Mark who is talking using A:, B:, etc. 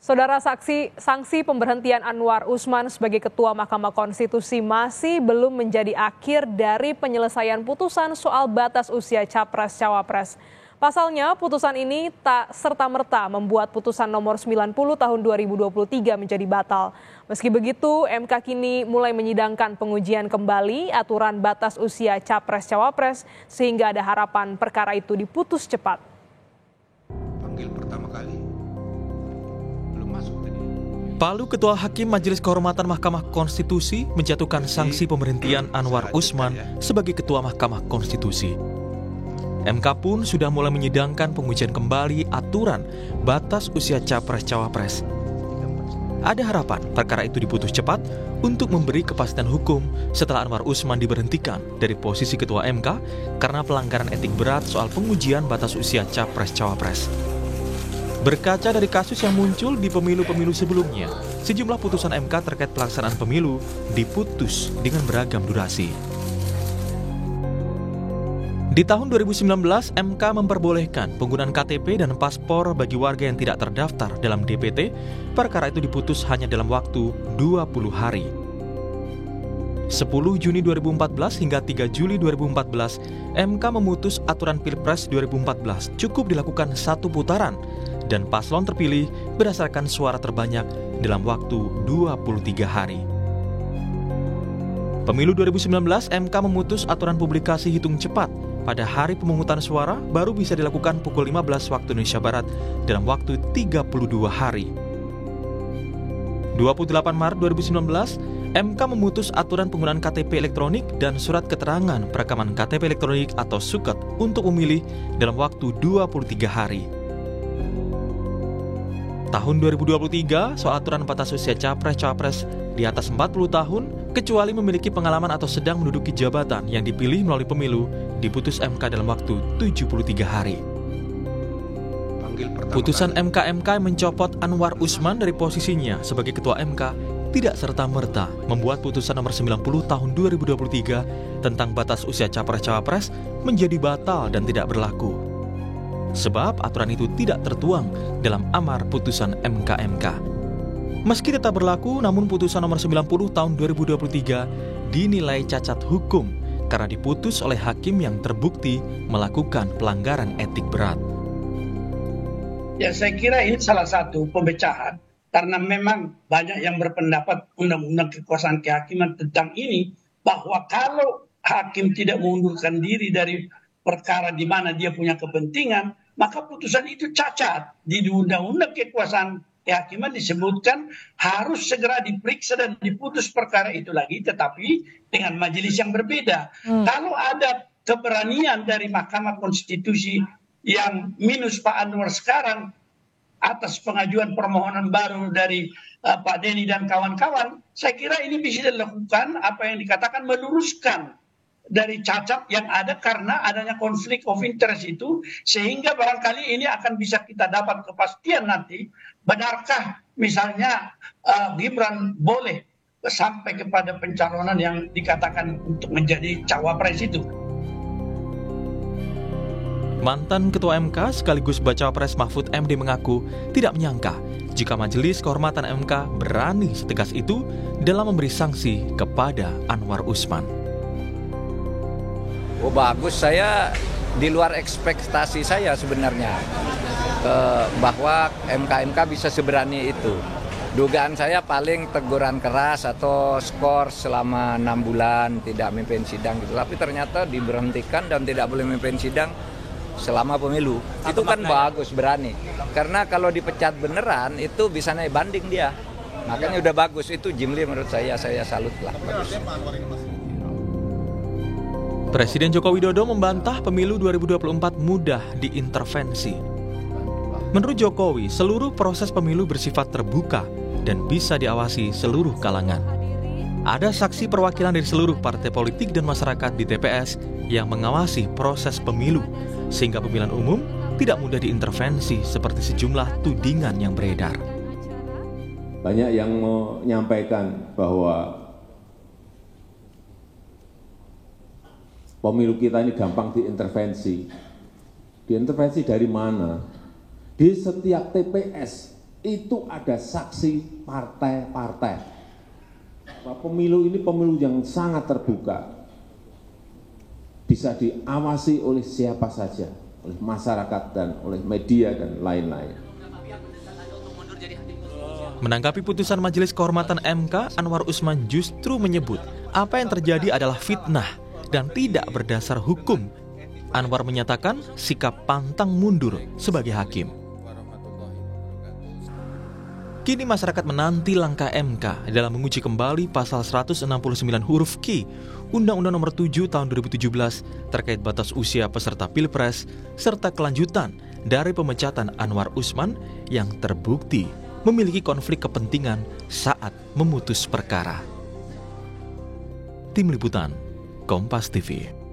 A: Saudara, sanksi pemberhentian Anwar Usman sebagai Ketua Mahkamah Konstitusi masih belum menjadi akhir dari penyelesaian putusan soal batas usia Capres-Cawapres. Pasalnya, putusan ini tak serta-merta membuat putusan nomor 90 tahun 2023 menjadi batal. Meski begitu, MK kini mulai menyidangkan pengujian kembali aturan batas usia Capres-Cawapres sehingga ada harapan perkara itu diputus cepat.
B: Panggil pertama kali.
C: Palu Ketua Hakim Majelis Kehormatan Mahkamah Konstitusi menjatuhkan sanksi pemberhentian Anwar Usman sebagai Ketua Mahkamah Konstitusi. MK pun sudah mulai menyidangkan pengujian kembali aturan batas usia Capres-Cawapres. Ada harapan perkara itu diputus cepat untuk memberi kepastian hukum setelah Anwar Usman diberhentikan dari posisi Ketua MK karena pelanggaran etik berat soal pengujian batas usia Capres-Cawapres. Berkaca dari kasus yang muncul di pemilu-pemilu sebelumnya, sejumlah putusan MK terkait pelaksanaan pemilu diputus dengan beragam durasi. Di tahun 2019, MK memperbolehkan penggunaan KTP dan paspor bagi warga yang tidak terdaftar dalam DPT. Perkara itu diputus hanya dalam waktu 20 hari. 10 Juni 2014 hingga 3 Juli 2014, MK memutus aturan Pilpres 2014 cukup dilakukan satu putaran dan paslon terpilih berdasarkan suara terbanyak dalam waktu 23 hari. Pemilu 2019, MK memutus aturan publikasi hitung cepat pada hari pemungutan suara baru bisa dilakukan pukul 15 waktu Indonesia Barat dalam waktu 32 hari. 28 Maret 2019, MK memutus aturan penggunaan KTP elektronik dan surat keterangan perekaman KTP elektronik atau SUKET untuk memilih dalam waktu 23 hari. Tahun 2023, soal aturan batas usia Capres-Cawapres di atas 40 tahun, kecuali memiliki pengalaman atau sedang menduduki jabatan yang dipilih melalui pemilu, diputus MK dalam waktu 73 hari. Putusan MK mencopot Anwar Usman dari posisinya sebagai Ketua MK tidak serta-merta membuat putusan nomor 90 tahun 2023 tentang batas usia Capres-Cawapres menjadi batal dan tidak berlaku. Sebab aturan itu tidak tertuang dalam amar putusan MK. Meski tetap berlaku, namun putusan nomor 90 tahun 2023 dinilai cacat hukum karena diputus oleh hakim yang terbukti melakukan pelanggaran etik berat.
D: Ya, saya kira ini salah satu pemecahan karena memang banyak yang berpendapat undang-undang kekuasaan kehakiman tentang ini bahwa kalau hakim tidak mengundurkan diri dari perkara di mana dia punya kepentingan, maka putusan itu cacat. Di undang-undang kekuasaan kehakiman disebutkan harus segera diperiksa dan diputus perkara itu lagi, tetapi dengan majelis yang berbeda. Kalau ada keberanian dari Mahkamah Konstitusi yang minus Pak Anwar sekarang atas pengajuan permohonan baru dari Pak Denny dan kawan-kawan, saya kira ini bisa dilakukan apa yang dikatakan meluruskan dari cacat yang ada karena adanya konflik of interest itu, sehingga barangkali ini akan bisa kita dapat kepastian nanti benarkah misalnya Gibran boleh sampai kepada pencalonan yang dikatakan untuk menjadi cawapres itu.
C: Mantan Ketua MK sekaligus Baca Pres Mahfud MD mengaku tidak menyangka jika Majelis Kehormatan MK berani setegas itu dalam memberi sanksi kepada Anwar Usman.
E: Oh bagus, saya di luar ekspektasi saya sebenarnya bahwa MK bisa seberani itu. Dugaan saya paling teguran keras atau skor selama 6 bulan tidak memimpin sidang gitu. Tapi ternyata diberhentikan dan tidak boleh memimpin sidang selama pemilu. Itu kan bagus, berani. Karena kalau dipecat beneran itu bisa naik banding dia. Makanya udah bagus, itu Jimli menurut saya salut lah. Bagus.
C: Presiden Joko Widodo membantah pemilu 2024 mudah diintervensi. Menurut Jokowi, seluruh proses pemilu bersifat terbuka dan bisa diawasi seluruh kalangan. Ada saksi perwakilan dari seluruh partai politik dan masyarakat di TPS yang mengawasi proses pemilu, sehingga pemilihan umum tidak mudah diintervensi seperti sejumlah tudingan yang beredar.
F: Banyak yang menyampaikan bahwa pemilu kita ini gampang diintervensi. Diintervensi dari mana? Di setiap TPS itu ada saksi partai-partai. Pemilu ini pemilu yang sangat terbuka, bisa diawasi oleh siapa saja, oleh masyarakat dan oleh media dan lain-lain.
C: Menanggapi putusan Majelis Kehormatan MK, Anwar Usman justru menyebut apa yang terjadi adalah fitnah dan tidak berdasar hukum. Anwar menyatakan sikap pantang mundur sebagai hakim. Kini masyarakat menanti langkah MK dalam menguji kembali pasal 169 huruf Q Undang-Undang Nomor 7 Tahun 2017 terkait batas usia peserta Pilpres serta kelanjutan dari pemecatan Anwar Usman yang terbukti memiliki konflik kepentingan saat memutus perkara. Tim Liputan, Kompas TV.